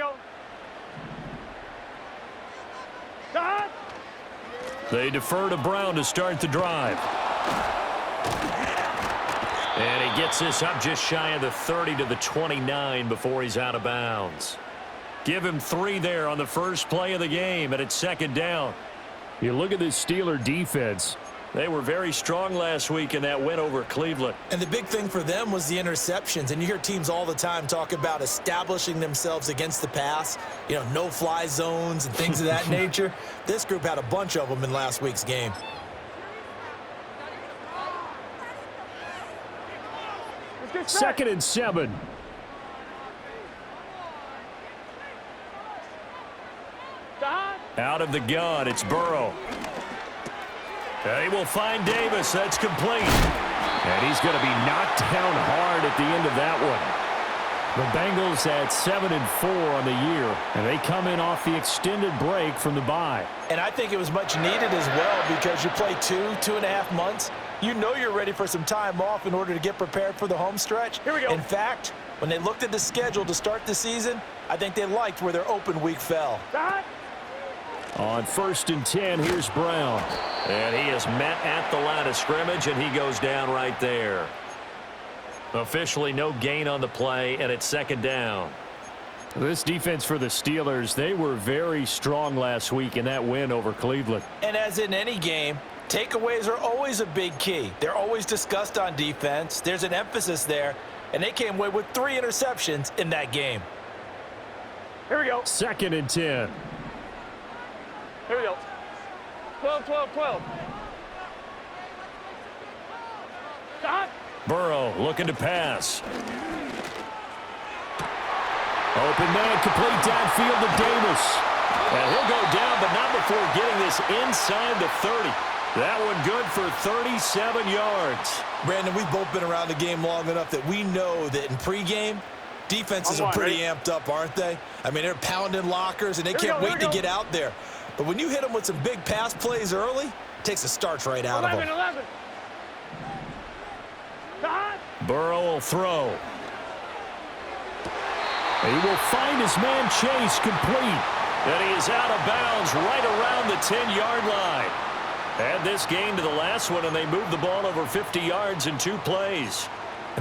go. Stop. They defer to Brown to start the drive. And he gets this up just shy of the 30 to the 29 before he's out of bounds. Give him 3 there on the first play of the game, and it's second down. You look at this Steeler defense. They were very strong last week in that win over Cleveland. And the big thing for them was the interceptions. And you hear teams all the time talk about establishing themselves against the pass, you know, no-fly zones and things of that nature. This group had a bunch of them in last week's game. Second and 7. Stop. Out of the gun, it's Burrow. He will find Davis. That's complete. And he's going to be knocked down hard at the end of that one. The Bengals at 7-4 on the year, and they come in off the extended break from the bye. And I think it was much needed as well because you play 2.5 months. You know you're ready for some time off in order to get prepared for the home stretch. Here we go. In fact, when they looked at the schedule to start the season, I think they liked where their open week fell. Stop. On 1st and 10, here's Brown. And he is met at the line of scrimmage, and he goes down right there. Officially no gain on the play, and it's second down. This defense for the Steelers, they were very strong last week in that win over Cleveland. And as in any game, takeaways are always a big key. They're always discussed on defense. There's an emphasis there, and they came away with 3 interceptions in that game. Here we go. 2nd and 10. Here we go. 12, 12, 12. Stop. Burrow looking to pass. Open man, complete downfield to Davis. And he'll go down, but not before getting this inside the 30. That one good for 37 yards. Brandon, we've both been around the game long enough that we know that in pregame, defenses are pretty amped up, aren't they? I mean, they're pounding lockers, and they can't wait to get out there. But when you hit them with some big pass plays early, it takes the starch right out of them. 11. Stop. Burrow will throw. He will find his man Chase complete. And he is out of bounds right around the 10-yard line. Add this game to the last one, and they moved the ball over 50 yards in 2 plays.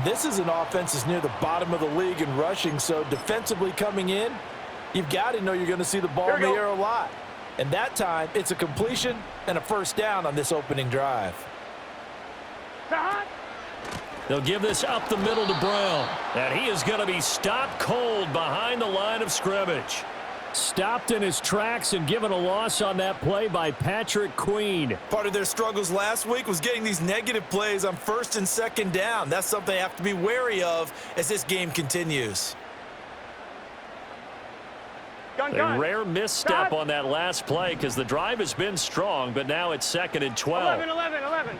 This is an offense that's near the bottom of the league in rushing, so defensively coming in, you've got to know you're going to see the ball in the air a lot. And that time, it's a completion and a first down on this opening drive. Stop. They'll give this up the middle to Brown. And he is going to be stopped cold behind the line of scrimmage. Stopped in his tracks and given a loss on that play by Patrick Queen. Part of their struggles last week was getting these negative plays on 1st and 2nd down. That's something they have to be wary of as this game continues. A rare misstep on that last play because the drive has been strong, but now it's 2nd and 12. 11.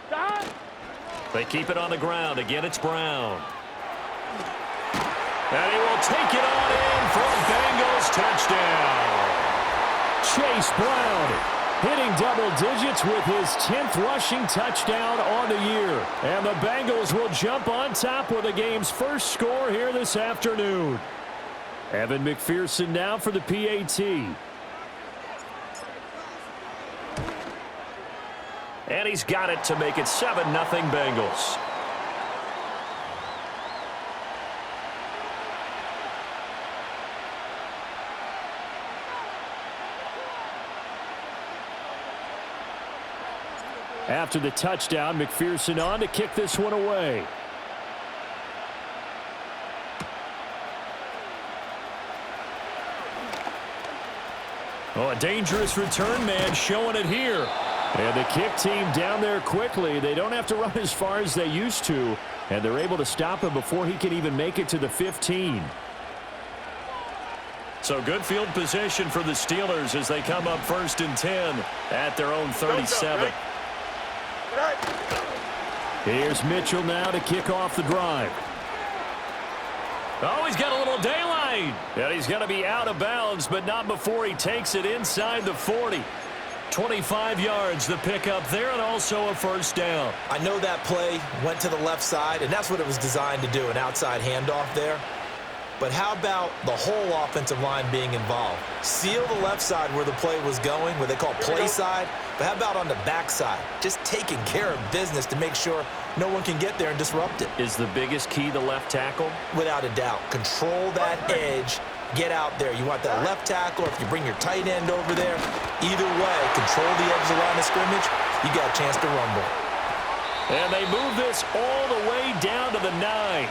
Stop. They keep it on the ground. Again, it's Brown. And he will take it on in for a Bengals touchdown. Chase Brown hitting double digits with his 10th rushing touchdown on the year. And the Bengals will jump on top with the game's first score here this afternoon. Evan McPherson now for the PAT. And he's got it to make it 7-0 Bengals. After the touchdown, McPherson on to kick this one away. Oh, a dangerous return man showing it here. And the kick team down there quickly. They don't have to run as far as they used to, and they're able to stop him before he can even make it to the 15. So good field position for the Steelers as they come up 1st and 10 at their own 37. Here's Mitchell now to kick off the drive. Oh, he's got a little daylight. And he's going to be out of bounds, but not before he takes it inside the 40. 25 yards the pickup there, and also a first down. I know that play went to the left side, and that's what it was designed to do, an outside handoff there. But how about the whole offensive line being involved? Seal the left side where the play was going, what they call play side. But how about on the back side? Just taking care of business to make sure no one can get there and disrupt it. Is the biggest key the left tackle? Without a doubt. Control that edge. Get out there. You want that left tackle. If you bring your tight end over there, either way, control the edge of the line of scrimmage, you got a chance to rumble. And they move this all the way down to the 9.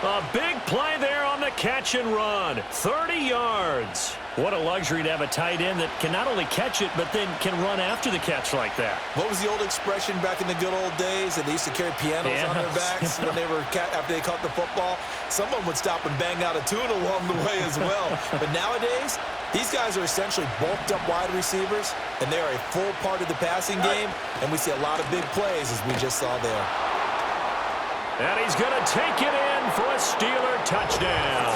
A big play there on the catch and run. 30 yards. What a luxury to have a tight end that can not only catch it, but then can run after the catch like that. What was the old expression back in the good old days that they used to carry pianos on their backs when they were after they caught the football? Someone would stop and bang out a tune along the way as well. But nowadays, these guys are essentially bulked up wide receivers, and they are a full part of the passing game, and we see a lot of big plays as we just saw there. And he's going to take it in for a Steeler touchdown.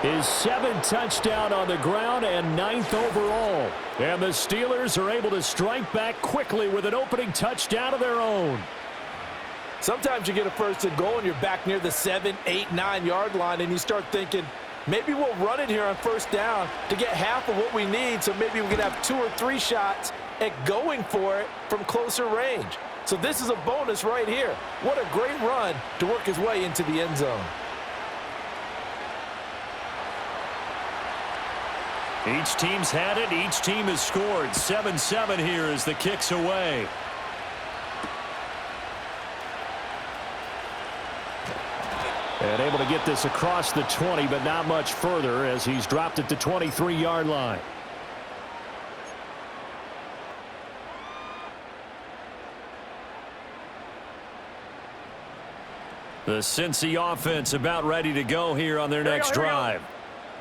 His 7th touchdown on the ground and 9th overall. And the Steelers are able to strike back quickly with an opening touchdown of their own. Sometimes you get a first and goal and you're back near the 7, 8, 9 yard line and you start thinking, maybe we'll run it here on first down to get half of what we need, so maybe we can have 2 or 3 shots at going for it from closer range. So this is a bonus right here. What a great run to work his way into the end zone. Each team's had it. Each team has scored. 7-7 here as the kick's away. And able to get this across the 20, but not much further as he's dropped it to 23-yard line. The Cincy offense about ready to go here on their next drive.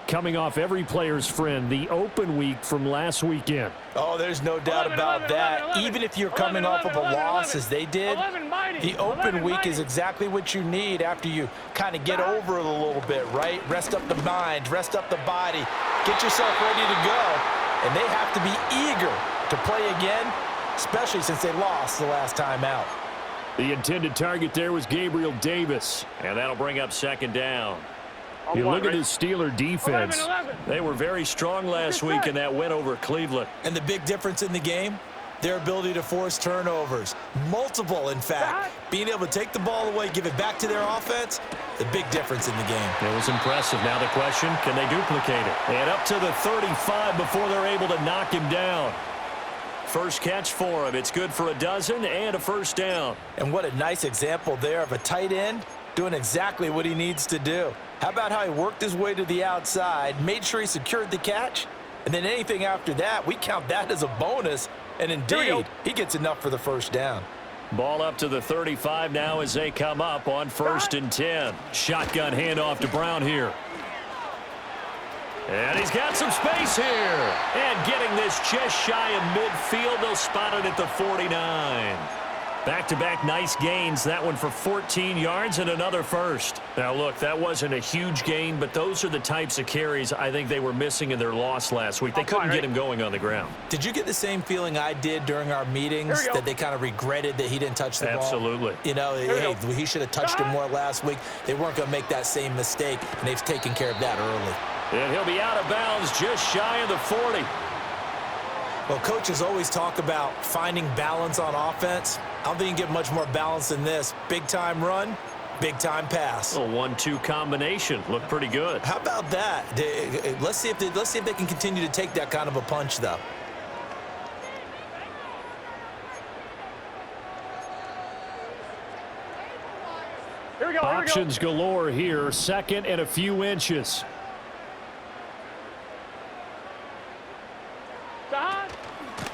Coming off every player's friend, the open week from last weekend. Oh, there's no doubt about that. Even if you're coming off of a loss as they did, the open week is exactly what you need after you kind of get over it a little bit, right? Rest up the mind, rest up the body, get yourself ready to go. And they have to be eager to play again, especially since they lost the last time out. The intended target there was Gabriel Davis. And that'll bring up second down. You look at this Steeler defense. 11. They were very strong last week in that win over Cleveland. And the big difference in the game, their ability to force turnovers. Multiple, in fact. Being able to take the ball away, give it back to their offense, the big difference in the game. It was impressive. Now the question, can they duplicate it? And up to the 35 before they're able to knock him down. First catch for him. It's good for a dozen and a first down. And what a nice example there of a tight end doing exactly what he needs to do. How about how he worked his way to the outside, made sure he secured the catch, and then anything after that, we count that as a bonus, and indeed, he gets enough for the first down. Ball up to the 35 now as they come up on 1st and 10. Shotgun handoff to Brown here. And he's got some space here. And getting this just shy of midfield, they'll spot it at the 49. Back-to-back nice gains, that one for 14 yards and another first. Now, look, that wasn't a huge gain, but those are the types of carries I think they were missing in their loss last week. They couldn't get him going on the ground. Did you get the same feeling I did during our meetings, that they kind of regretted that he didn't touch the ball? Absolutely. You know, hey, he should have touched it more last week. They weren't going to make that same mistake, and they've taken care of that early. And he'll be out of bounds just shy of the 40. Well, coaches always talk about finding balance on offense. I don't think you can get much more balance than this. Big-time run, big-time pass. A 1-2 combination. Looked pretty good. How about that? Let's see if they can continue to take that kind of a punch, though. Here we go. Options galore here. 2nd and a few inches.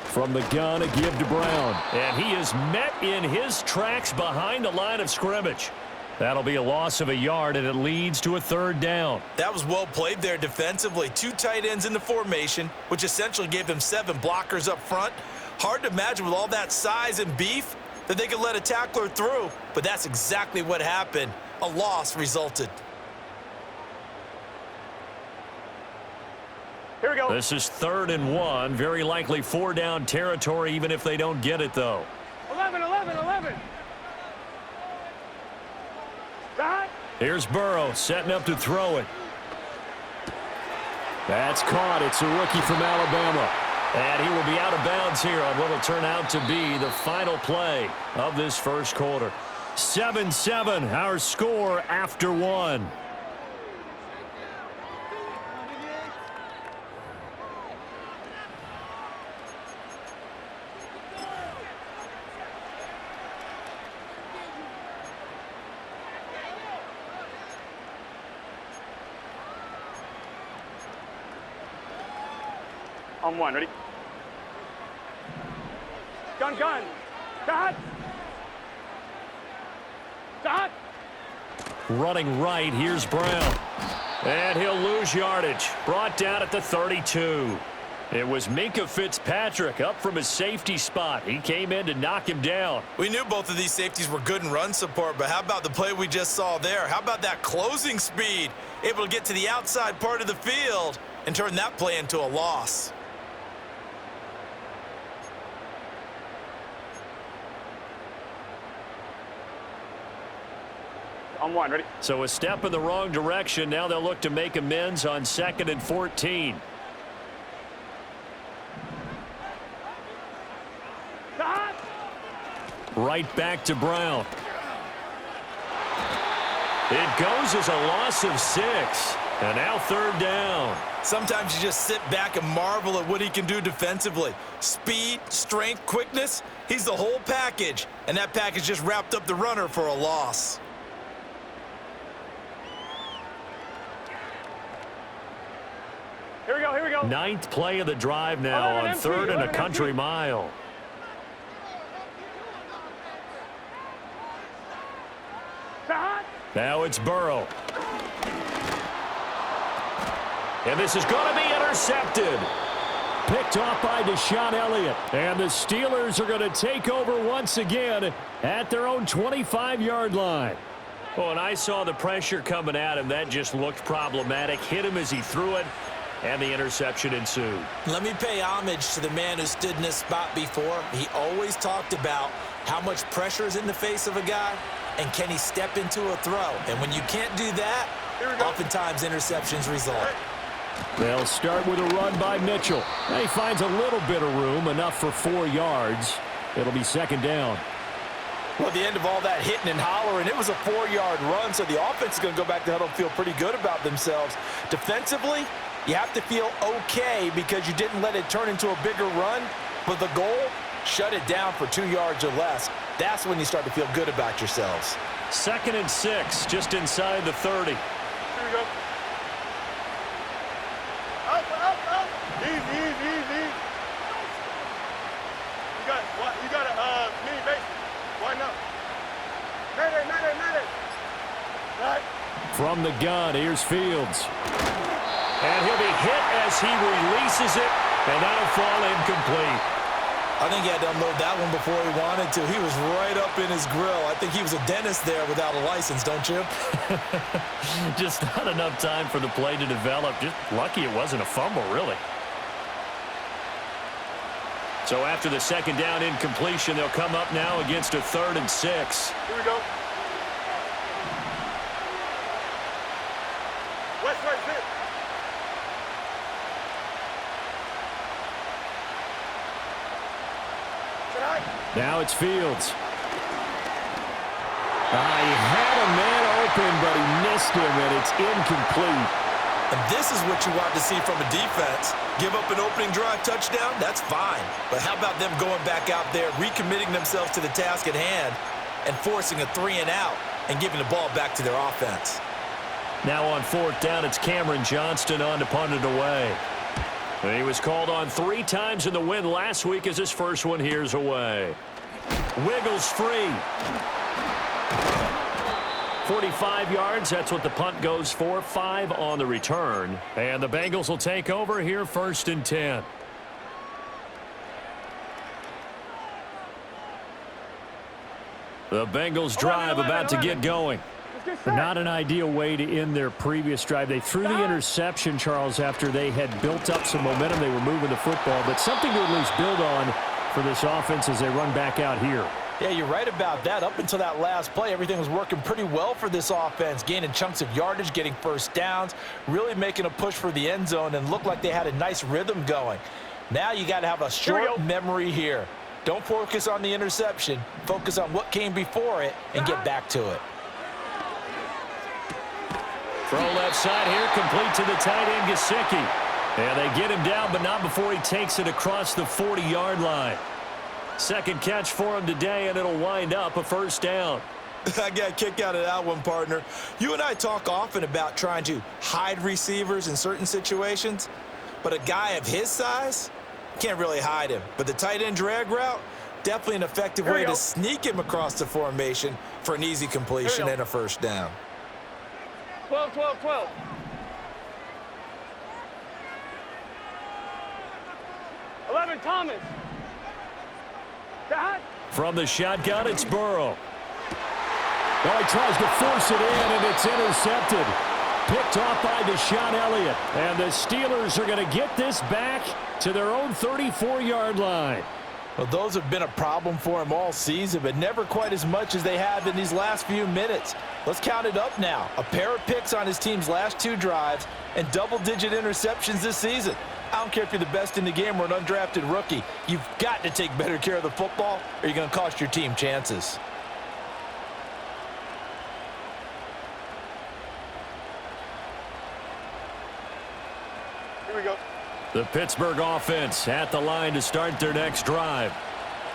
From the gun, a give to Brown. And he is met in his tracks behind the line of scrimmage. That'll be a loss of a yard, and it leads to a 3rd down. That was well played there defensively. 2 tight ends in the formation, which essentially gave them 7 blockers up front. Hard to imagine with all that size and beef that they could let a tackler through, but that's exactly what happened. A loss resulted. Here we go. This is 3rd and 1. Very likely 4-down territory, even if they don't get it, though. 11. Right. Here's Burrow setting up to throw it. That's caught. It's a rookie from Alabama. And he will be out of bounds here on what will turn out to be the final play of this first quarter. 7-7, our score after 1. On 1, ready? Gun. Dot. Running right, here's Brown. And he'll lose yardage. Brought down at the 32. It was Minkah Fitzpatrick up from his safety spot. He came in to knock him down. We knew both of these safeties were good in run support, but how about the play we just saw there? How about that closing speed? Able to get to the outside part of the field and turn that play into a loss. On 1, ready? So a step in the wrong direction. Now they'll look to make amends on 2nd and 14. Dot. Right back to Brown. It goes as a loss of 6. And now 3rd down. Sometimes you just sit back and marvel at what he can do defensively. Speed, strength, quickness, he's the whole package. And that package just wrapped up the runner for a loss. Here we go. 9th play of the drive now on 3rd and a country mile. Dot. Now it's Burrow. And this is going to be intercepted. Picked off by Deshaun Elliott. And the Steelers are going to take over once again at their own 25-yard line. Oh, and I saw the pressure coming at him. That just looked problematic. Hit him as he threw it, and the interception ensued. Let me pay homage to the man who stood in this spot before. He always talked about how much pressure is in the face of a guy, and can he step into a throw. And when you can't do that, oftentimes interceptions result. They'll start with a run by Mitchell. He finds a little bit of room, enough for 4 yards. It'll be 2nd down. Well, at the end of all that hitting and hollering, it was a 4-yard run, so the offense is going to go back to huddle and feel pretty good about themselves. Defensively, you have to feel okay because you didn't let it turn into a bigger run, but the goal, shut it down for 2 yards or less. That's when you start to feel good about yourselves. 2nd and 6, just inside the 30. Here we go. Up. Easy. You got a mini base. Why not? Mayday. Right. From the gun, here's Fields. And he'll be hit as he releases it, and that'll fall incomplete. I think he had to unload that one before he wanted to. He was right up in his grill. I think he was a dentist there without a license, don't you? Just not enough time for the play to develop. Just lucky it wasn't a fumble, really. So after the 2nd down incompletion, they'll come up now against a 3rd and 6. Here we go. West, right, sit. Now it's Fields. He had a man open, but he missed him, and it's incomplete. And this is what you want to see from a defense. Give up an opening drive touchdown, that's fine. But how about them going back out there, recommitting themselves to the task at hand, and forcing a 3-and-out and giving the ball back to their offense. Now on 4th down, it's Cameron Johnston on to punt it away. He was called on 3 times in the win last week as his first one here's away. Wiggles free. 45 yards, that's what the punt goes for. 5 on the return. And the Bengals will take over here 1st and 10. The Bengals drive about to get going. Let's Not an ideal way to end their previous drive. They threw the interception, Charles, after they had built up some momentum. They were moving the football, but something to at least build on for this offense as they run back out here. Yeah, you're right about that. Up until that last play, everything was working pretty well for this offense, gaining chunks of yardage, getting first downs, really making a push for the end zone, and looked like they had a nice rhythm going. Now you got to have a short memory here. Don't focus on the interception. Focus on what came before it and get back to it. Throw left side here, complete to the tight end, Gesicki. And they get him down, but not before he takes it across the 40-yard line. Second catch for him today, and it'll wind up a first down. I got a kick out of that one, partner. You and I talk often about trying to hide receivers in certain situations, but a guy of his size can't really hide him. But the tight end drag route, definitely an effective way to sneak him across the formation for an easy completion and a first down. 12, 12, 12. Thomas. From the shotgun, it's Burrow. Well, he tries to force it in, and it's intercepted. Picked off by Deshaun Elliott. And the Steelers are going to get this back to their own 34-yard line. Well, those have been a problem for him all season, but never quite as much as they have in these last few minutes. Let's count it up now. A pair of picks on his team's last two drives and double-digit interceptions this season. I don't care if you're the best in the game or an undrafted rookie. You've got to take better care of the football or you're going to cost your team chances. Here we go. The Pittsburgh offense at the line to start their next drive.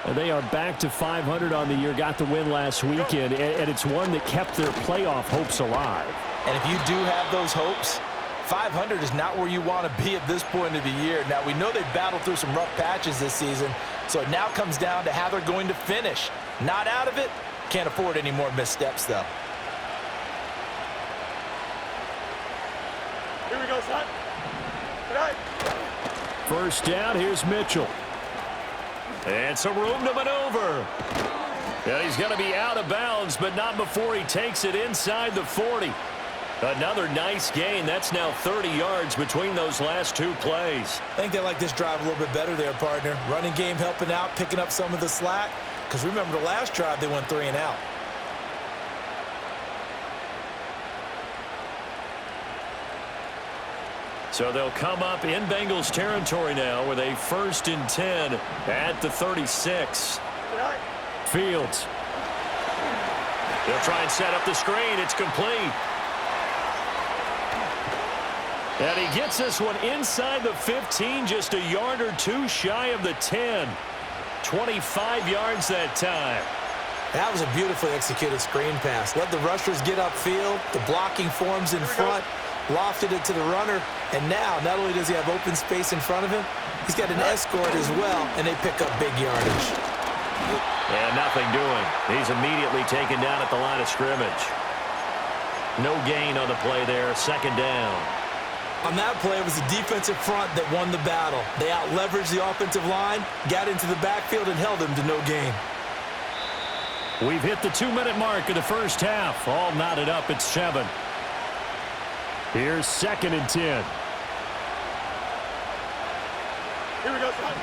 And they are back to 500 on the year, got the win last weekend, and it's one that kept their playoff hopes alive. And if you do have those hopes, 500 is not where you want to be at this point of the year. Now, we know they've battled through some rough patches this season, so it now comes down to how they're going to finish. Not out of it, can't afford any more missteps, though. Here we go, son. Tonight. First down, here's Mitchell. And some room to maneuver. Yeah, he's going to be out of bounds, but not before he takes it inside the 40. Another nice gain. That's now 30 yards between those last two plays. I think they like this drive a little bit better there, partner. Running game helping out, picking up some of the slack. Because remember, the last drive, they went 3 and out. So they'll come up in Bengals territory now with a 1st and 10 at the 36. Fields. They'll try and set up the screen. It's complete. And he gets this one inside the 15, just a yard or two shy of the 10. 25 yards that time. That was a beautifully executed screen pass. Let the rushers get upfield. The blocking forms in front. Lofted it to the runner, and now not only does he have open space in front of him, he's got an escort as well, and they pick up big yardage. And nothing doing. He's immediately taken down at the line of scrimmage. No gain on the play there, 2nd down. On that play, it was the defensive front that won the battle. They out-leveraged the offensive line, got into the backfield, and held him to no gain. We've hit the 2-minute mark of the first half. All knotted up at 7. Here's 2nd and 10. Here we go, son.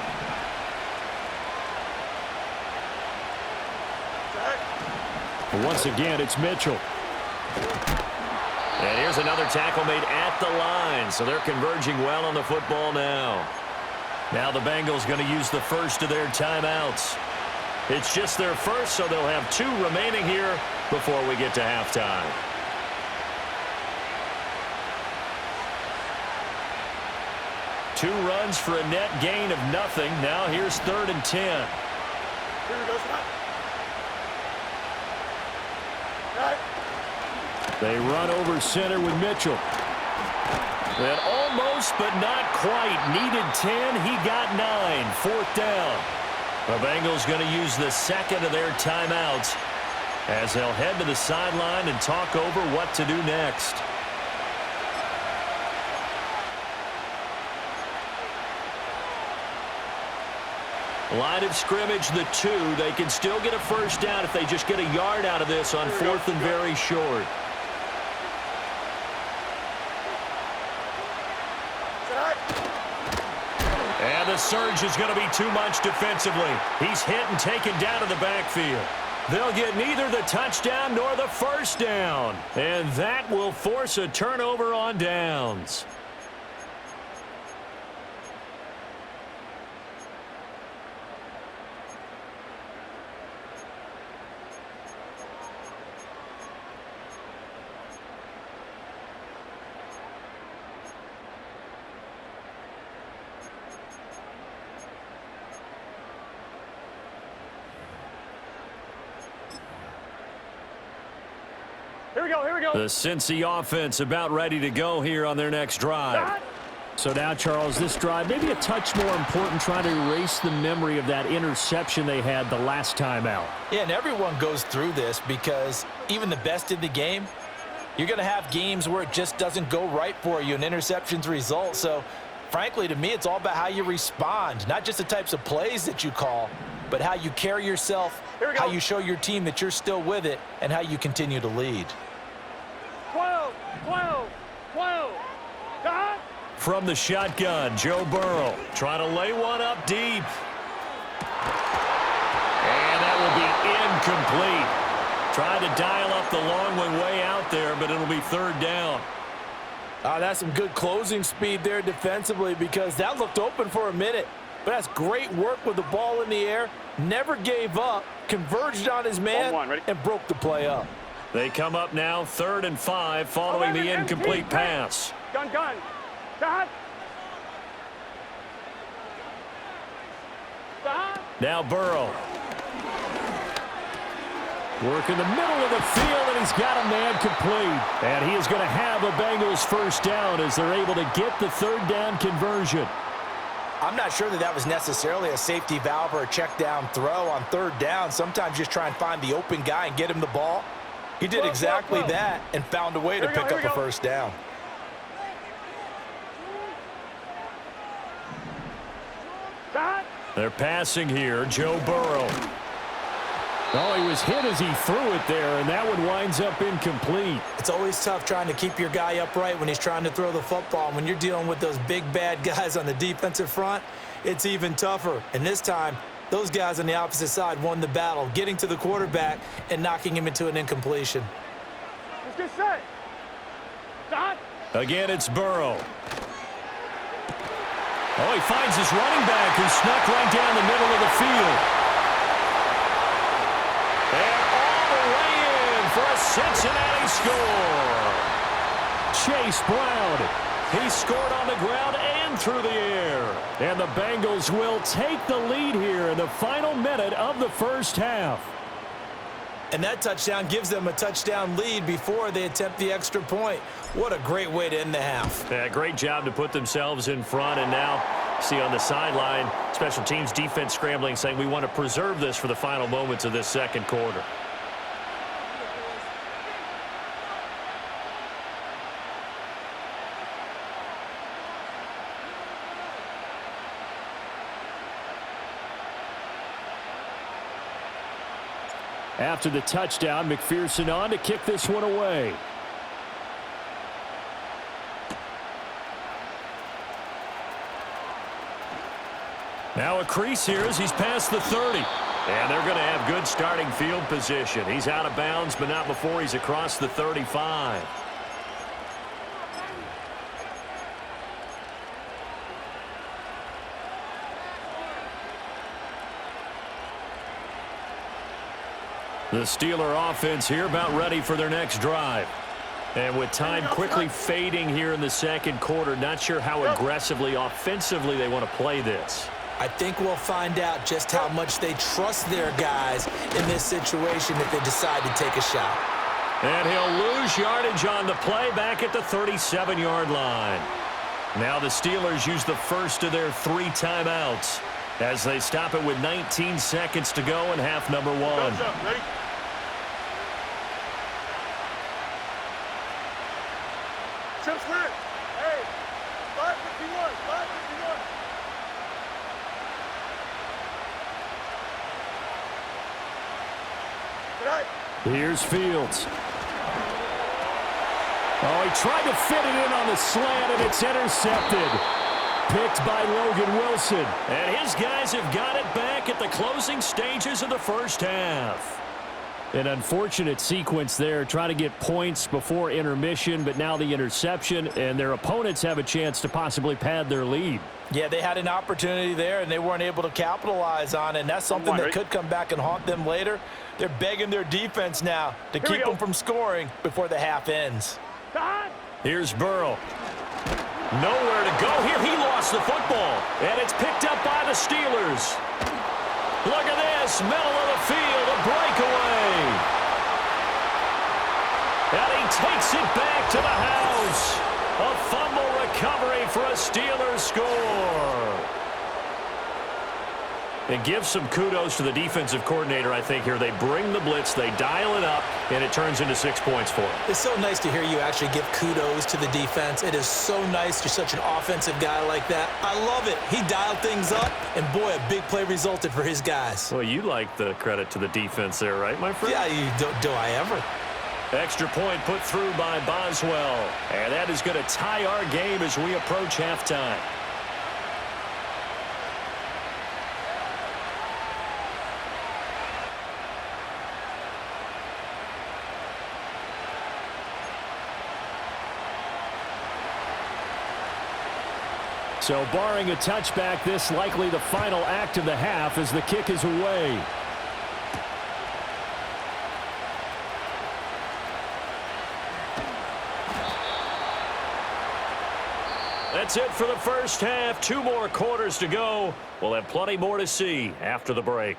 Once again, it's Mitchell. And here's another tackle made at the line. So they're converging well on the football now. Now the Bengals going to use the first of their timeouts. It's just their first, so they'll have 2 remaining here before we get to halftime. Two runs for a net gain of nothing. Now here's 3rd and 10. Here we go, son. They run over center with Mitchell. And almost, but not quite. Needed 10. He got 9. 4th down. The Bengals going to use the 2nd of their timeouts as they'll head to the sideline and talk over what to do next. Line of scrimmage, the 2. They can still get a first down if they just get a yard out of this on 4th and very short. surge is going to be too much defensively. He's hit and taken down to the backfield. They'll get neither the touchdown nor the first down. And that will force a turnover on downs. Here we go. The Cincy offense about ready to go here on their next drive. So now, Charles, this drive maybe a touch more important, trying to erase the memory of that interception they had the last time out. Yeah, and everyone goes through this because even the best in the game, you're going to have games where it just doesn't go right for you, and interceptions result. So, frankly, to me, it's all about how you respond, not just the types of plays that you call, but how you carry yourself, how you show your team that you're still with it, and how you continue to lead. 12. From the shotgun, Joe Burrow trying to lay one up deep. And that will be incomplete. Tried to dial up the long one way out there, but it'll be third down. That's some good closing speed there defensively, because that looked open for a minute. But that's great work with the ball in the air. Never gave up, converged on his man, and broke the play up. They come up now 3rd and 5 following the incomplete pass. Gun. Dot. Now Burrow. Work in the middle of the field, and he's got a man complete. And he is going to have a Bengals first down as they're able to get the third down conversion. I'm not sure that was necessarily a safety valve or a check down throw on third down. Sometimes just try and find the open guy and get him the ball. He did exactly that and found a way to pick up a first down. They're passing here, Joe Burrow. Oh, he was hit as he threw it there, and that one winds up incomplete. It's always tough trying to keep your guy upright when he's trying to throw the football. When you're dealing with those big, bad guys on the defensive front, it's even tougher. And this time, those guys on the opposite side won the battle, getting to the quarterback and knocking him into an incompletion. Let's get set. Dot. Again, it's Burrow. Oh, he finds his running back who snuck right down the middle of the field. And all the way in for a Cincinnati score. Chase Brown. He scored on the ground and through the air. And the Bengals will take the lead here in the final minute of the first half. And that touchdown gives them a touchdown lead before they attempt the extra point. What a great way to end the half. Yeah, great job to put themselves in front. And now, see on the sideline, special teams defense scrambling, saying we want to preserve this for the final moments of this second quarter. After the touchdown, McPherson on to kick this one away. Now a crease here as he's past the 30. And they're going to have good starting field position. He's out of bounds, but not before he's across the 35. The Steeler offense here about ready for their next drive. And with time quickly fading here in the second quarter, not sure how aggressively, offensively they want to play this. I think we'll find out just how much they trust their guys in this situation if they decide to take a shot. And he'll lose yardage on the play back at the 37-yard line. Now the Steelers use the first of their 3 timeouts as they stop it with 19 seconds to go in half number 1. Ready? Trips clear. Hey, 5:51. 5:51. Here's Fields. Oh, he tried to fit it in on the slant, and it's intercepted. Picked by Logan Wilson. And his guys have got it back at the closing stages of the first half. An unfortunate sequence there, trying to get points before intermission, but now the interception, and their opponents have a chance to possibly pad their lead. Yeah, they had an opportunity there, and they weren't able to capitalize on it, and that's something that could come back and haunt them later. They're begging their defense now to keep them from scoring before the half ends. Here's Burrow. Nowhere to go here. He lost the football, and it's picked up by the Steelers. Look at this, middle of the field, a breakaway. And he takes it back to the house. A fumble recovery for a Steelers score. It gives some kudos to the defensive coordinator, I think, here. They bring the blitz, they dial it up, and it turns into 6 points for them. It's so nice to hear you actually give kudos to the defense. It is so nice. You're such an offensive guy like that. I love it. He dialed things up, and boy, a big play resulted for his guys. Well, you like the credit to the defense there, right, my friend? Yeah, do I ever? Extra point put through by Boswell. And that is going to tie our game as we approach halftime. So barring a touchback, this likely the final act of the half as the kick is away. That's it for the first half. 2 more quarters to go. We'll have plenty more to see after the break.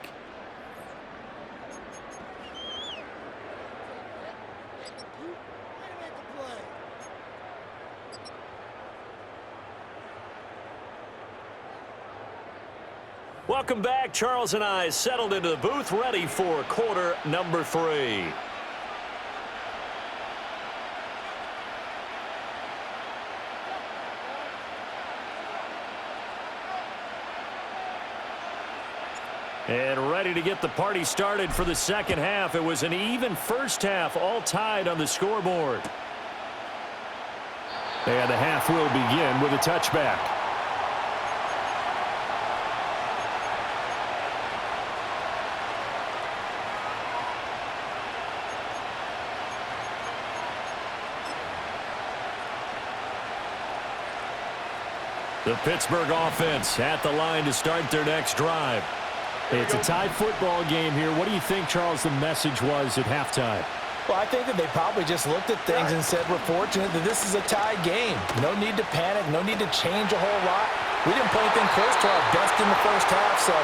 Welcome back. Charles and I settled into the booth, ready for quarter number 3. And ready to get the party started for the second half. It was an even first half, all tied on the scoreboard. And the half will begin with a touchback. The Pittsburgh offense at the line to start their next drive. It's a tied football game here. What do you think, Charles, the message was at halftime? Well, I think that they probably just looked at things and said, we're fortunate that this is a tie game. No need to panic. No need to change a whole lot. We didn't play anything close to our best in the first half, so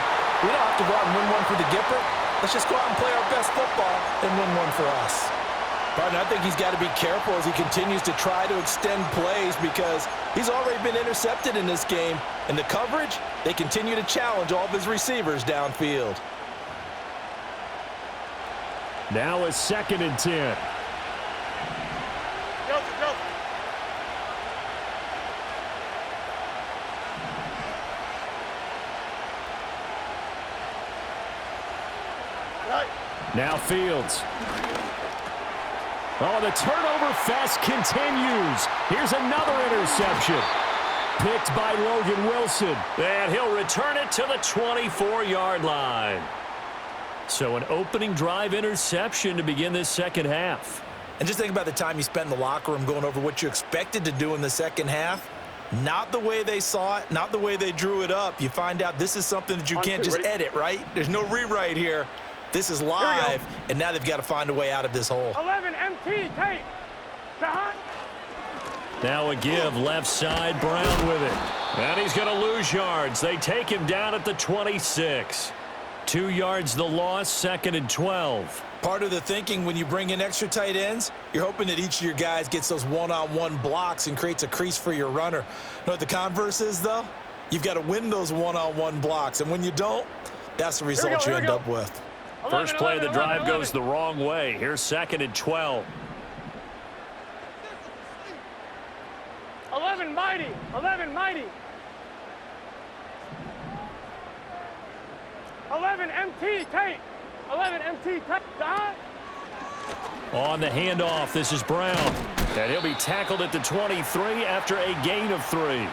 we don't have to go out and win one for the Gipper. Let's just go out and play our best football and win one for us. Partner, I think he's got to be careful as he continues to try to extend plays because he's already been intercepted in this game. And the coverage, they continue to challenge all of his receivers downfield. Now a 2nd and 10. Now Fields. Oh, the turnover fest continues. Here's another interception. Picked by Logan Wilson. And he'll return it to the 24-yard line. So an opening drive interception to begin this second half. And just think about the time you spent in the locker room going over what you expected to do in the second half. Not the way they saw it, not the way they drew it up. You find out this is something that you can't just edit, right? There's no rewrite here. This is live, and now they've got to find a way out of this hole. 11 MT tape. Now a give left side, Brown with it. And he's going to lose yards. They take him down at the 26. 2 yards the loss, 2nd and 12. Part of the thinking when you bring in extra tight ends, you're hoping that each of your guys gets those one-on-one blocks and creates a crease for your runner. You know what the converse is, though? You've got to win those one-on-one blocks, and when you don't, that's the result you end up with. First play of the drive goes the wrong way. Here's 2nd and 12. 11 mighty. 11 mighty. 11 MT tape. 11 MT tape. On the handoff, this is Brown. And he'll be tackled at the 23 after a gain of 3.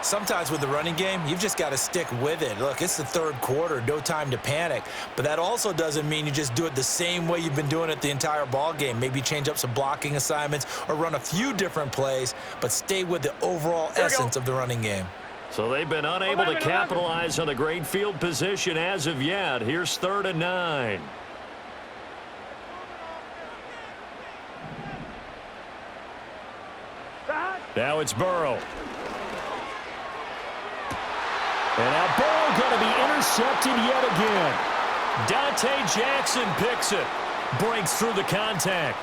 Sometimes with the running game, you've just got to stick with it. Look, it's the third quarter, no time to panic. But that also doesn't mean you just do it the same way you've been doing it the entire ball game. Maybe change up some blocking assignments or run a few different plays, but stay with the overall essence of the running game. So they've been unable to capitalize on a great field position as of yet. Here's 3rd and 9. Now it's Burrow. And now Burrow going to be intercepted yet again. Dante Jackson picks it. Breaks through the contact.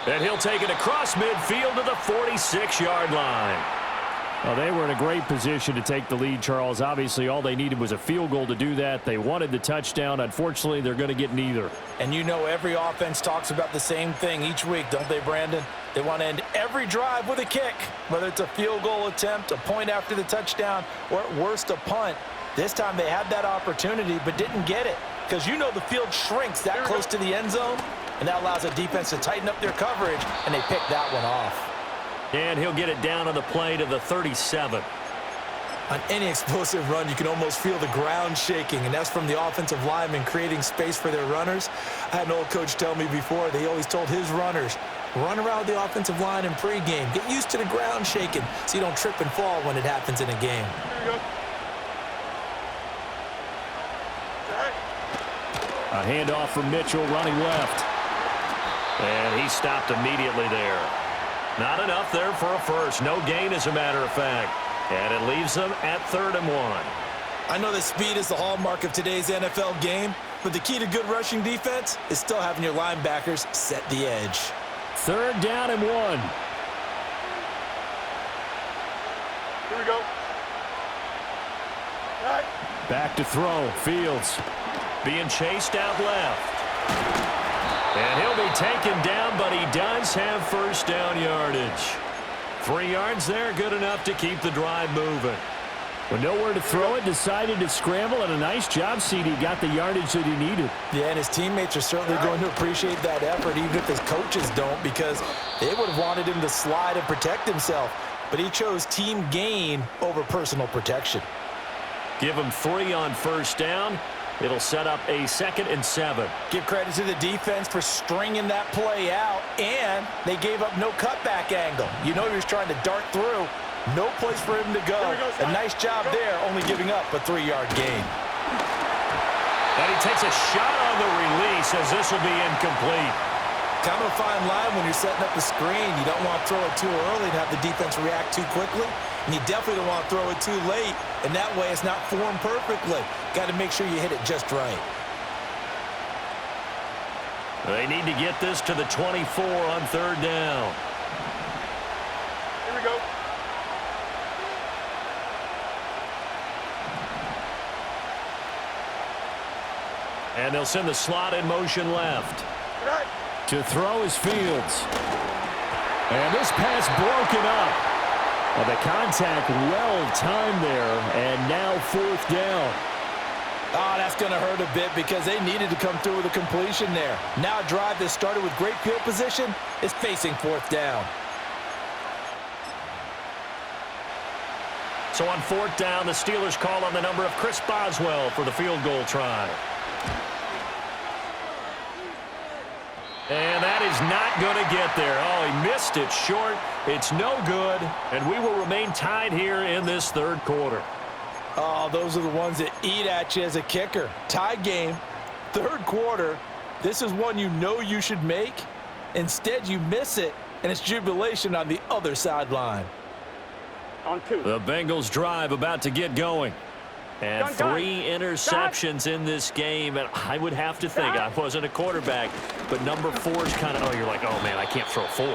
And he'll take it across midfield to the 46-yard line. Well, they were in a great position to take the lead, Charles. Obviously, all they needed was a field goal to do that. They wanted the touchdown. Unfortunately, they're going to get neither. And you know every offense talks about the same thing each week, don't they, Brandon? They want to end every drive with a kick, whether it's a field goal attempt, a point after the touchdown, or at worst a punt. This time they had that opportunity but didn't get it because you know the field shrinks that close to the end zone, and that allows a defense to tighten up their coverage, and they picked that one off. And he'll get it down on the play to the 37. On any explosive run, you can almost feel the ground shaking, and that's from the offensive linemen creating space for their runners. I had an old coach tell me before, they always told his runners, run around the offensive line in pregame. Get used to the ground shaking so you don't trip and fall when it happens in a game. A handoff from Mitchell running left. And he stopped immediately there. Not enough there for a first. No gain, as a matter of fact. And it leaves them at 3rd and 1. I know that speed is the hallmark of today's NFL game, but the key to good rushing defense is still having your linebackers set the edge. 3rd down and 1. Here we go. All right. Back to throw. Fields. Being chased out left. And he'll be taken down, but he does have first down yardage. 3 yards there, good enough to keep the drive moving. With nowhere to throw it, decided to scramble, and a nice job, CD. Got the yardage that he needed. Yeah, and his teammates are certainly going to appreciate that effort, even if his coaches don't, because they would have wanted him to slide and protect himself. But he chose team gain over personal protection. Give him 3 on first down. It'll set up a 2nd and 7. Give credit to the defense for stringing that play out, and they gave up no cutback angle. You know he was trying to dart through. No place for him to go. A nice job there, only giving up a 3-yard gain. And he takes a shot on the release as this will be incomplete. Kind of a fine line when you're setting up the screen. You don't want to throw it too early and have the defense react too quickly. And you definitely don't want to throw it too late. And that way it's not formed perfectly. Got to make sure you hit it just right. They need to get this to the 24 on 3rd down. Here we go. And they'll send the slot in motion left. Right. To throw is Fields. And this pass broken up. Well, the contact well-timed there, and now 4th down. Oh, that's going to hurt a bit because they needed to come through with a completion there. Now a drive that started with great field position is facing 4th down. So on 4th down, the Steelers call on the number of Chris Boswell for the field goal try. And that is not going to get there. Oh, he missed it short. It's no good. And we will remain tied here in this 3rd quarter. Oh, those are the ones that eat at you as a kicker. Tie game, 3rd quarter. This is one you know you should make. Instead, you miss it, and it's jubilation on the other sideline. On 2. The Bengals drive about to get going. And 3 interceptions in this game, and I would have to think, I wasn't a quarterback, but number 4 is kind of, you're like, oh, man, I can't throw 4.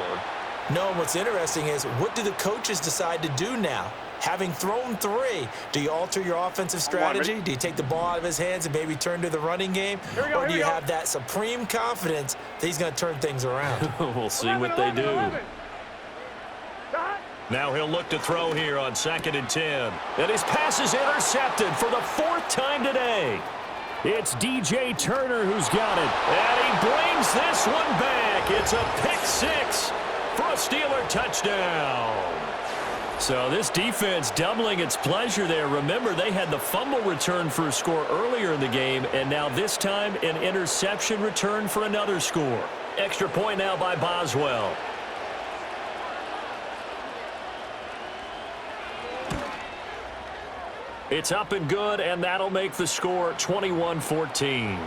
No, and what's interesting is, what do the coaches decide to do now? Having thrown 3, do you alter your offensive strategy? Do you take the ball out of his hands and maybe turn to the running game? Or do you have that supreme confidence that he's going to turn things around? We'll see what they do. Now he'll look to throw here on 2nd and 10. And his pass is intercepted for the 4th time today. It's DJ Turner who's got it. And he brings this one back. It's a pick 6 for a Steeler touchdown. So this defense doubling its pleasure there. Remember, they had the fumble return for a score earlier in the game, and now this time an interception return for another score. Extra point now by Boswell. It's up and good, and that'll make the score 21-14.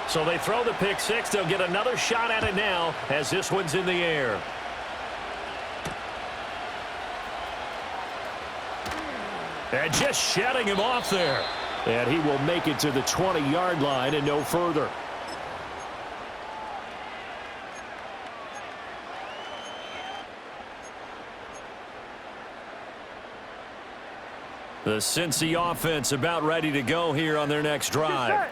So they throw the pick six. They'll get another shot at it now as this one's in the air. And just shedding him off there. And he will make it to the 20-yard line and no further. The Cincy offense about ready to go here on their next drive.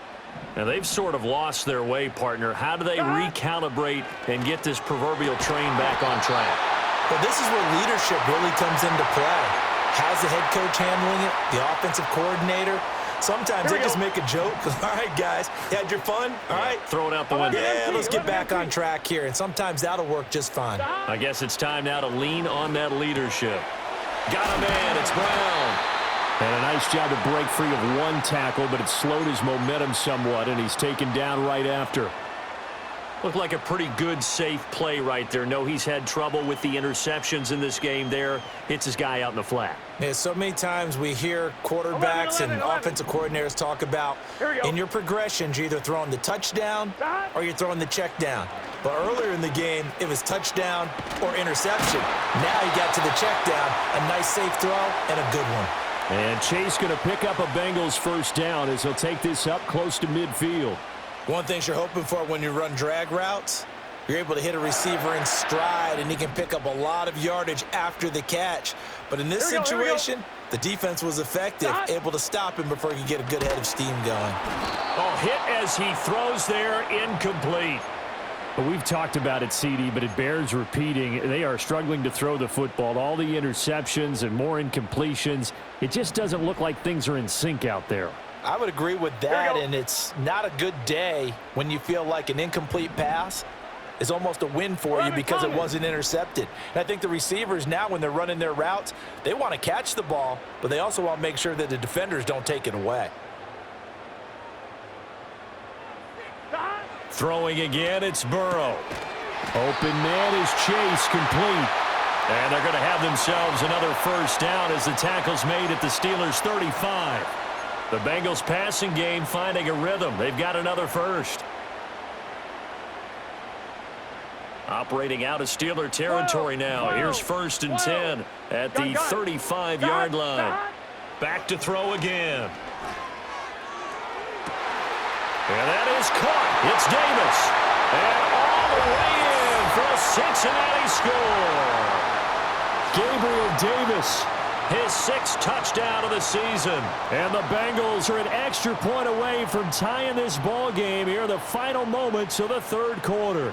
Now, they've sort of lost their way, partner. How do they recalibrate and get this proverbial train back on track? Well, this is where leadership really comes into play. How's the head coach handling it? The offensive coordinator? Sometimes they just make a joke. All right, guys, you had your fun? All right. Throw it out the window. Yeah, let's get back on track here. And sometimes that'll work just fine. I guess it's time now to lean on that leadership. Got a man. It's Brown. And a nice job to break free of one tackle, but it slowed his momentum somewhat, and he's taken down right after. Looked like a pretty good, safe play right there. No, he's had trouble with the interceptions in this game there. Hits his guy out in the flat. Yeah, so many times we hear quarterbacks and offensive coordinators talk about in your progressions, you're either throwing the touchdown or you're throwing the check down. But earlier in the game, it was touchdown or interception. Now you got to the check down, a nice safe throw, and a good one. And Chase going to pick up a Bengals first down as he'll take this up close to midfield. One thing you're hoping for when you run drag routes, you're able to hit a receiver in stride, and he can pick up a lot of yardage after the catch. But in this situation, the defense was effective, able to stop him before he could get a good head of steam going. Oh, hit as he throws there, incomplete. But we've talked about it, CD, but it bears repeating. They are struggling to throw the football. All the interceptions and more incompletions. It just doesn't look like things are in sync out there. I would agree with that, and it's not a good day when you feel like an incomplete pass is almost a win for you because it wasn't intercepted. And I think the receivers now, when they're running their routes, they want to catch the ball, but they also want to make sure that the defenders don't take it away. Throwing again, it's Burrow. Open man is Chase, complete. And they're going to have themselves another first down as the tackle's made at the Steelers' 35. The Bengals passing game finding a rhythm. They've got another first. Operating out of Steeler territory now. Here's 1st and 10 at the 35-yard line. Back to throw again. And that is caught. It's Davis. And all the way in for a Cincinnati score. Gabriel Davis. His 6th touchdown of the season. And the Bengals are an extra point away from tying this ball game here in the final moments of the third quarter.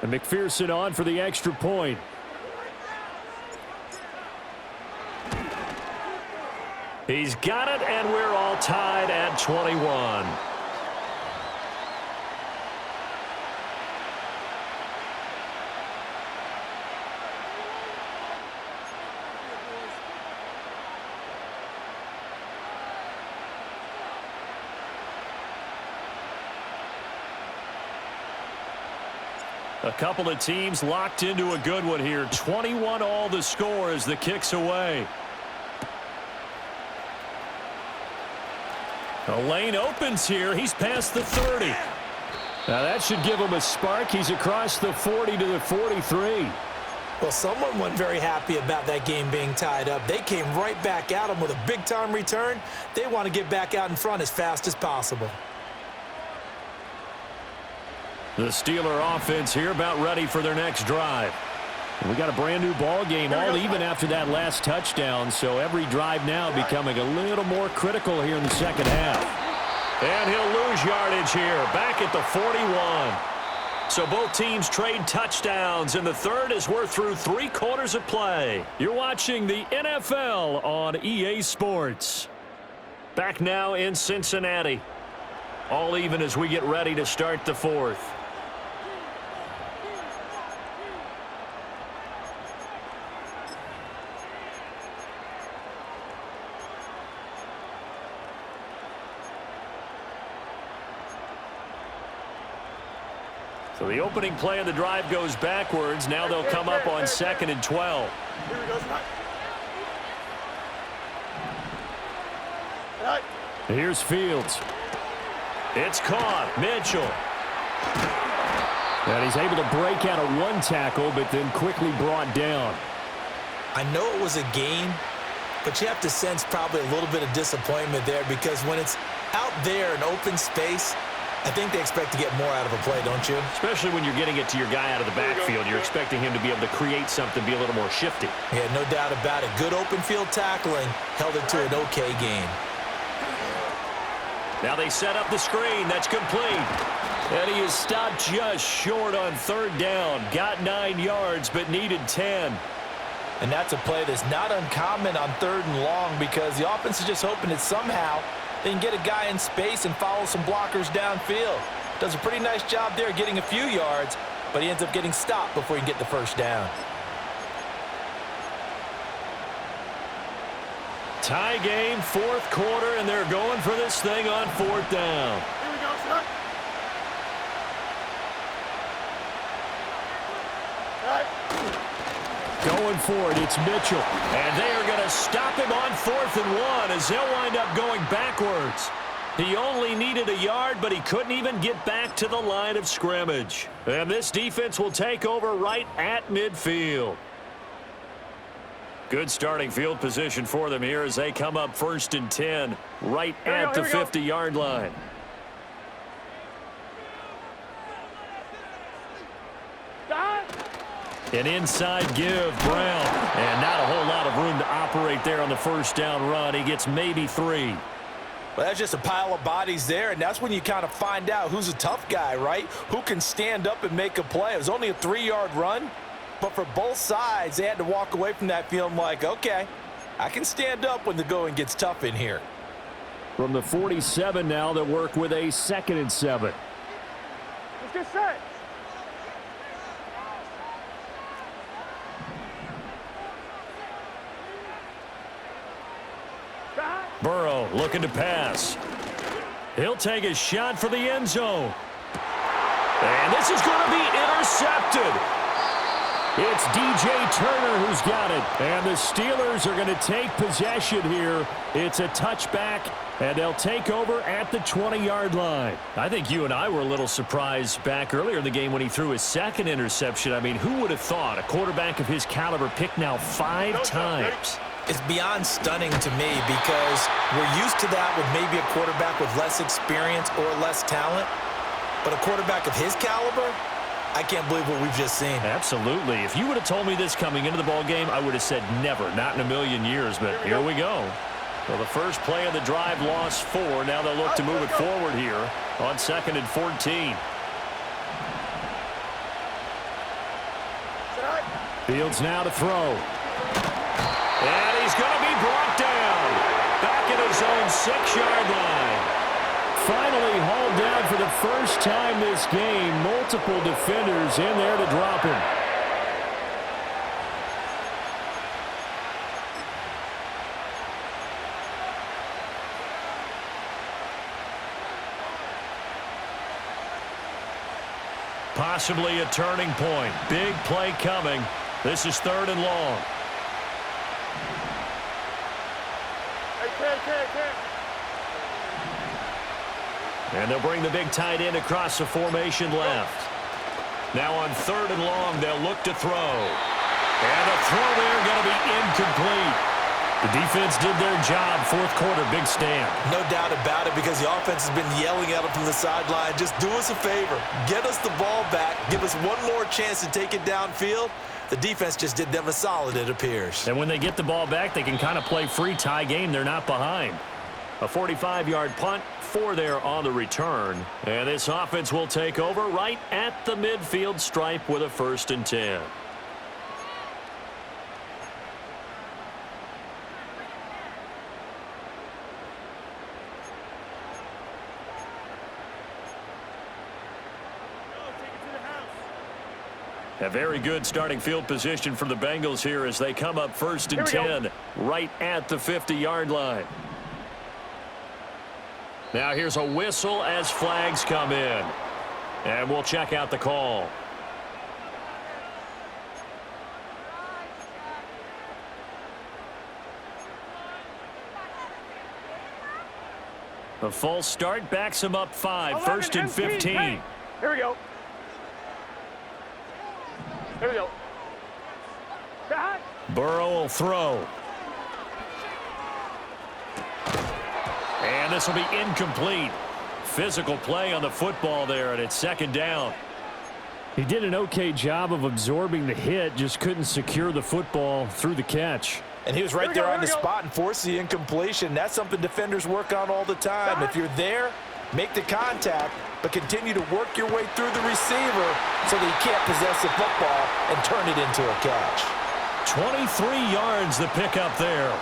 And McPherson on for the extra point. He's got it, and we're all tied at 21. A couple of teams locked into a good one here. 21 all the score as the kick's away. The lane opens here. He's past the 30. Now that should give him a spark. He's across the 40 to the 43. Well, someone wasn't very happy about that game being tied up. They came right back at him with a big-time return. They want to get back out in front as fast as possible. The Steeler offense here about ready for their next drive. We got a brand new ball game, all even after that last touchdown, so every drive now becoming a little more critical here in the second half. And he'll lose yardage here, back at the 41. So both teams trade touchdowns, and the third as we're through 3 quarters of play. You're watching the NFL on EA Sports. Back now in Cincinnati. All even as we get ready to start the fourth. So the opening play of the drive goes backwards. Now they'll come up on 2nd and 12. Here we go, Here's Fields. It's caught. Mitchell. And he's able to break out of 1 tackle, but then quickly brought down. I know it was a game, but you have to sense probably a little bit of disappointment there because when it's out there in open space, I think they expect to get more out of a play, don't you? Especially when you're getting it to your guy out of the backfield. You're expecting him to be able to create something, be a little more shifty. Yeah, no doubt about it. Good open field tackling held it to an okay game. Now they set up the screen. That's complete. And he is stopped just short on 3rd down. Got 9 yards, but needed 10. And that's a play that's not uncommon on 3rd and long because the offense is just hoping that somehow they can get a guy in space and follow some blockers downfield. Does a pretty nice job there getting a few yards, but he ends up getting stopped before he can get the first down. Tie game, 4th quarter, and they're going for this thing on 4th down. Here we go, son. Going for it, it's Mitchell. And they are going to stop him on 4th and 1 as they'll wind up going backwards. He only needed a yard, but he couldn't even get back to the line of scrimmage. And this defense will take over right at midfield. Good starting field position for them here as they come up 1st and 10, right at the 50-yard line. An inside give, Brown. And not a whole lot of room to operate there on the 1st down run. He gets maybe 3. Well, that's just a pile of bodies there, and that's when you kind of find out who's a tough guy, right? Who can stand up and make a play. It was only a 3-yard run, but for both sides, they had to walk away from that feeling like, okay, I can stand up when the going gets tough in here. From the 47 now, they'll work with a 2nd and 7. Let's get set. Burrow looking to pass. He'll take a shot for the end zone. And this is going to be intercepted. It's DJ Turner who's got it. And the Steelers are going to take possession here. It's a touchback, and they'll take over at the 20-yard line. I think you and I were a little surprised back earlier in the game when he threw his 2nd interception. I mean, who would have thought a quarterback of his caliber picked now 5 times? It's beyond stunning to me because we're used to that with maybe a quarterback with less experience or less talent. But a quarterback of his caliber, I can't believe what we've just seen. Absolutely. If you would have told me this coming into the ball game, I would have said never, not in a million years. But here we go. Well, the first play of the drive lost 4. Now they'll look to move it forward here on 2nd and 14. Fields now to throw. And he's going to be brought down back at his own 6-yard line. Finally hauled down for the first time this game. Multiple defenders in there to drop him. Possibly a turning point. Big play coming. This is 3rd and long. And they'll bring the big tight end across the formation left. Now on 3rd and long, they'll look to throw. And the throw there going to be incomplete. The defense did their job. 4th quarter, big stand. No doubt about it because the offense has been yelling at them from the sideline. Just do us a favor. Get us the ball back. Give us one more chance to take it downfield. The defense just did them a solid, it appears. And when they get the ball back, they can kind of play free tie game. They're not behind. A 45-yard punt, 4 there on the return. And this offense will take over right at the midfield stripe with a 1st and 10. A very good starting field position for the Bengals here as they come up 1st and 10 right at the 50-yard line. Now here's a whistle as flags come in. And we'll check out the call. A false start backs him up 5, 1st and 15. Hey, here we go. Here we go. Burrow will throw. And this will be incomplete. Physical play on the football there, and it's 2nd down. He did an okay job of absorbing the hit, just couldn't secure the football through the catch. And he was right there on the spot and forced the incompletion. That's something defenders work on all the time. If you're there, make the contact, but continue to work your way through the receiver so that he can't possess the football and turn it into a catch. 23 yards the pickup there.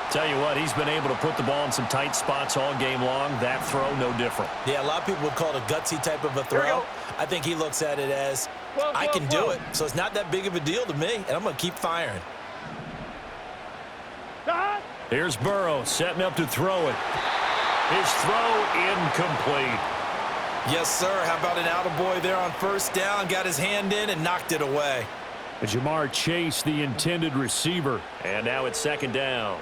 Tell you what, he's been able to put the ball in some tight spots all game long. That throw, no different. Yeah, a lot of people would call it a gutsy type of a throw. I think he looks at it as, I can do it, so it's not that big of a deal to me, and I'm going to keep firing. Here's Burrow setting up to throw it. His throw incomplete. Yes, sir. How about an attaboy there on 1st down? Got his hand in and knocked it away. Jamar Chase, the intended receiver. And now it's 2nd down.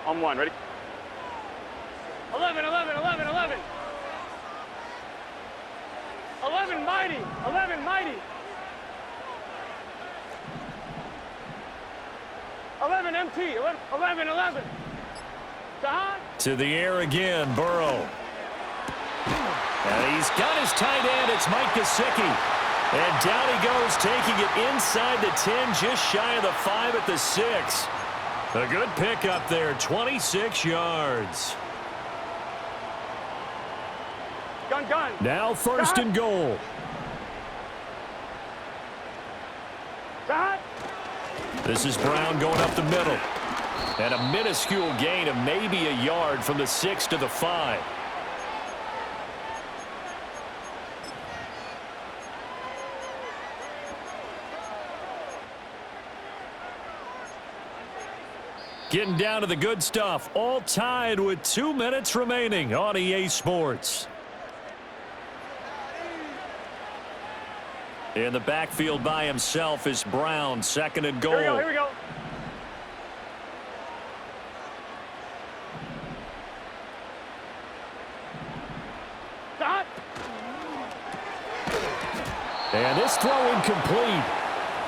On 1, ready? 11, 11, 11, 11. 11 mighty, 11 mighty. 11 MT, 11, 11. To the air again, Burrow. And he's got his tight end. It's Mike Gesicki. And down he goes, taking it inside the 10, just shy of the 5 at the 6. A good pickup there, 26 yards. Gun. Now 1st and goal. This is Brown going up the middle. And a minuscule gain of maybe a yard from the 6 to the 5. Getting down to the good stuff. All tied with 2 minutes remaining on EA Sports. In the backfield by himself is Brown. 2nd and goal. Here we go. And this throw incomplete.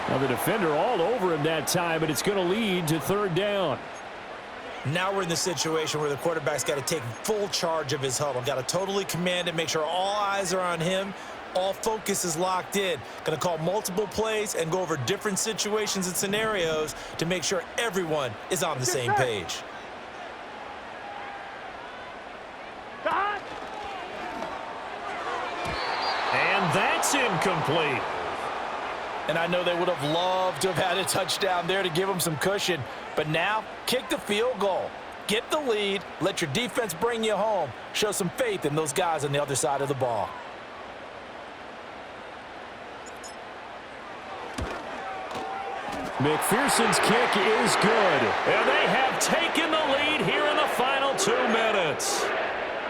Now the defender all over him that time, and it's going to lead to 3rd down. Now we're in the situation where the quarterback's got to take full charge of his huddle. Got to totally command it, make sure all eyes are on him. All focus is locked in. Going to call multiple plays and go over different situations and scenarios to make sure everyone is on the same page. And that's incomplete. And I know they would have loved to have had a touchdown there to give them some cushion. But now, kick the field goal. Get the lead. Let your defense bring you home. Show some faith in those guys on the other side of the ball. McPherson's kick is good. And they have taken the lead here in the final 2 minutes.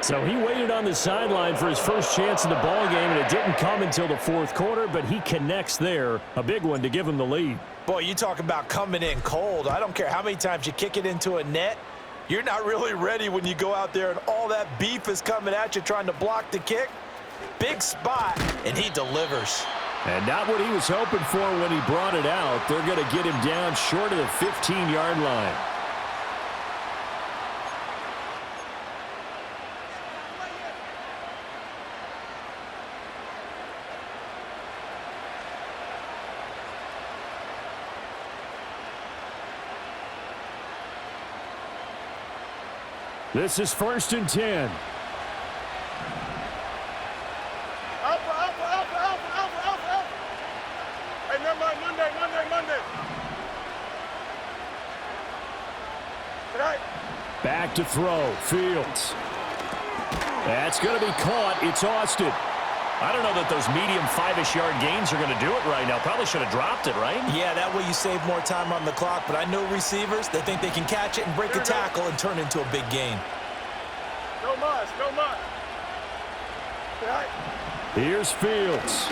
So he waited on the sideline for his first chance in the ball game, and it didn't come until the 4th quarter, but he connects there. A big one to give him the lead. Boy, you talk about coming in cold. I don't care how many times you kick it into a net. You're not really ready when you go out there and all that beef is coming at you trying to block the kick. Big spot, and he delivers. And not what he was hoping for when he brought it out. They're going to get him down short of the 15-yard line. This is 1st and 10. Alpha. Hey, never mind. Monday. Tonight. Back to throw. Fields. That's going to be caught. It's Austin. I don't know that those medium 5-ish yard gains are going to do it right now. Probably should have dropped it, right? Yeah, that way you save more time on the clock. But I know receivers, they think they can catch it and break a tackle and turn it into a big gain. No muss. Here's Fields.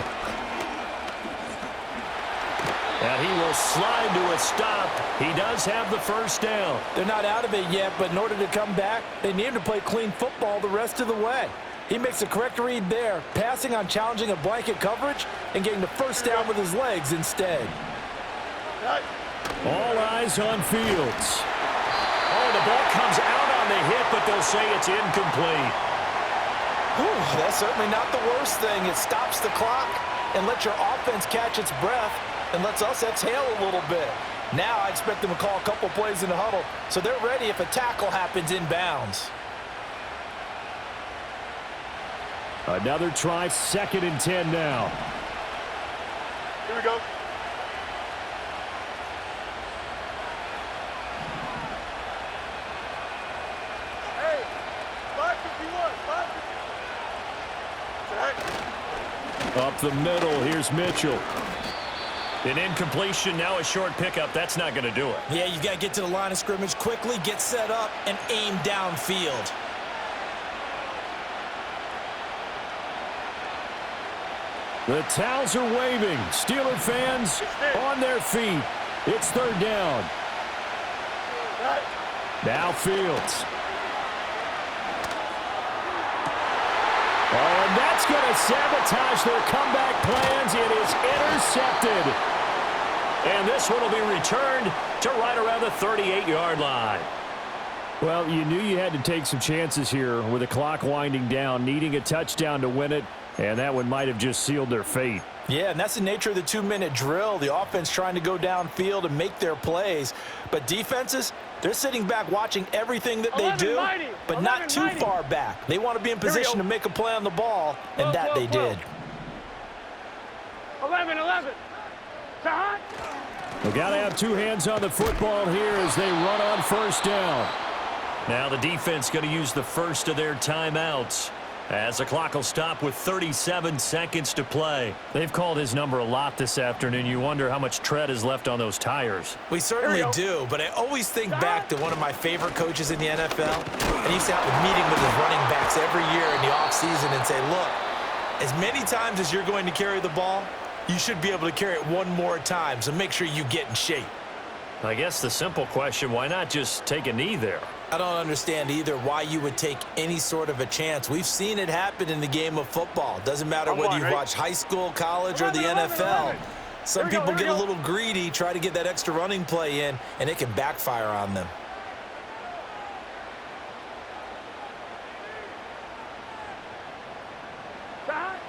And he will slide to a stop. He does have the first down. They're not out of it yet, but in order to come back, they need to play clean football the rest of the way. He makes a correct read there, passing on challenging a blanket coverage and getting the first down with his legs instead. All eyes on Fields. Oh, the ball comes out on the hit, but they'll say it's incomplete. Whew, that's certainly not the worst thing. It stops the clock and lets your offense catch its breath and lets us exhale a little bit. Now I expect them to call a couple plays in the huddle, so they're ready if a tackle happens inbounds. Another try, 2nd and 10 now. Here we go. Hey, 551. Up the middle, here's Mitchell. An incompletion, now a short pickup. That's not going to do it. Yeah, you've got to get to the line of scrimmage quickly, get set up, and aim downfield. The towels are waving. Steeler fans on their feet. It's 3rd down. Now Fields. Oh, and that's going to sabotage their comeback plans. It is intercepted. And this one will be returned to right around the 38-yard line. Well, you knew you had to take some chances here with the clock winding down, needing a touchdown to win it, and that one might have just sealed their fate. Yeah, and that's the nature of the 2-minute drill. The offense trying to go downfield and make their plays. But defenses, they're sitting back watching everything that they do, but not too far back. They want to be in position to make a play on the ball, and that they did. 11. We've got to have two hands on the football here as they run on 1st down. Now the defense going to use the first of their timeouts as the clock will stop with 37 seconds to play. They've called his number a lot this afternoon. You wonder how much tread is left on those tires. We certainly do, but I always think back to one of my favorite coaches in the NFL. And he used to have a meeting with his running backs every year in the offseason and say, look, as many times as you're going to carry the ball, you should be able to carry it one more time, so make sure you get in shape. I guess the simple question, why not just take a knee there? I don't understand either why you would take any sort of a chance. We've seen it happen in the game of football. Doesn't matter whether you watch high school, college, or the NFL. Some people get a little greedy, try to get that extra running play in, and it can backfire on them.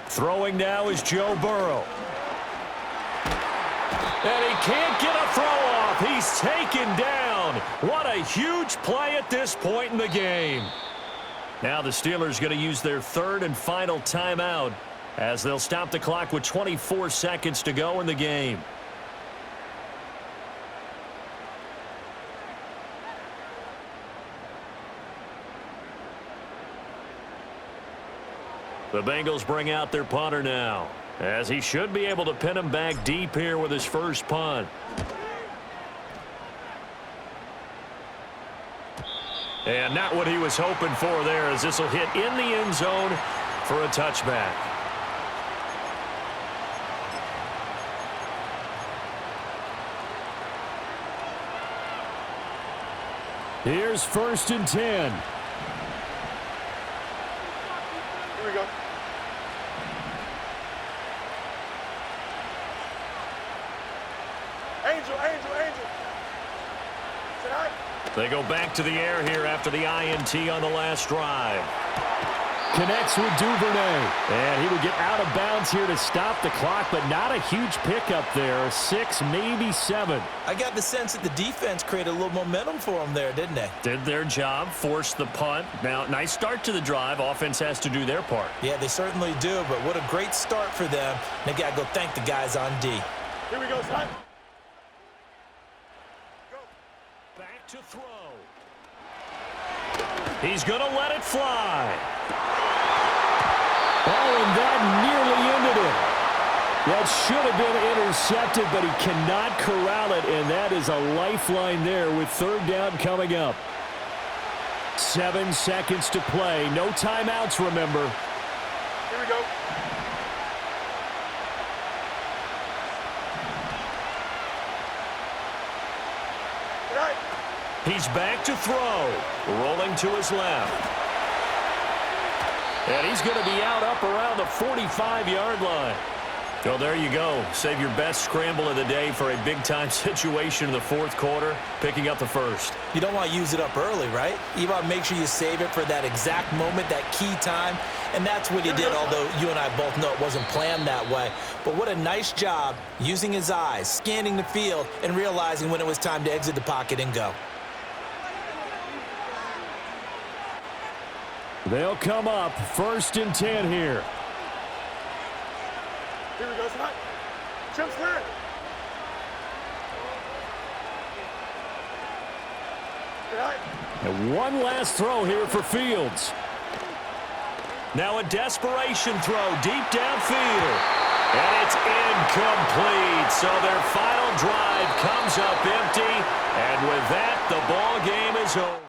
Throwing now is Joe Burrow. And he can't get a throw off. He's taken down. What a huge play at this point in the game. Now the Steelers going to use their 3rd and final timeout as they'll stop the clock with 24 seconds to go in the game. The Bengals bring out their punter now, as he should be able to pin him back deep here with his first punt. And not what he was hoping for there, as this will hit in the end zone for a touchback. Here's 1st and 10. Here we go. Angel. They go back to the air here after the INT on the last drive. Connects with Duvernay. And he would get out of bounds here to stop the clock, but not a huge pickup there. 6, maybe 7. I got the sense that the defense created a little momentum for them there, didn't they? Did their job, forced the punt. Now, nice start to the drive. Offense has to do their part. Yeah, they certainly do, but what a great start for them. They got to go thank the guys on D. Here we go, son. Back to throw. He's going to let it fly. Oh, and that nearly ended it. That should have been intercepted, but he cannot corral it, and that is a lifeline there with 3rd down coming up. 7 seconds to play. No timeouts, remember. Here we go. He's back to throw. Rolling to his left. And he's going to be out up around the 45-yard line. So there you go. Save your best scramble of the day for a big-time situation in the 4th quarter, picking up the 1st. You don't want to use it up early, right? You want to make sure you save it for that exact moment, that key time, and that's what he did, although you and I both know it wasn't planned that way. But what a nice job using his eyes, scanning the field, and realizing when it was time to exit the pocket and go. They'll come up 1st and 10 here. Here we go, son. Jump clear. And one last throw here for Fields. Now a desperation throw deep downfield. And it's incomplete. So their final drive comes up empty. And with that, the ball game is over.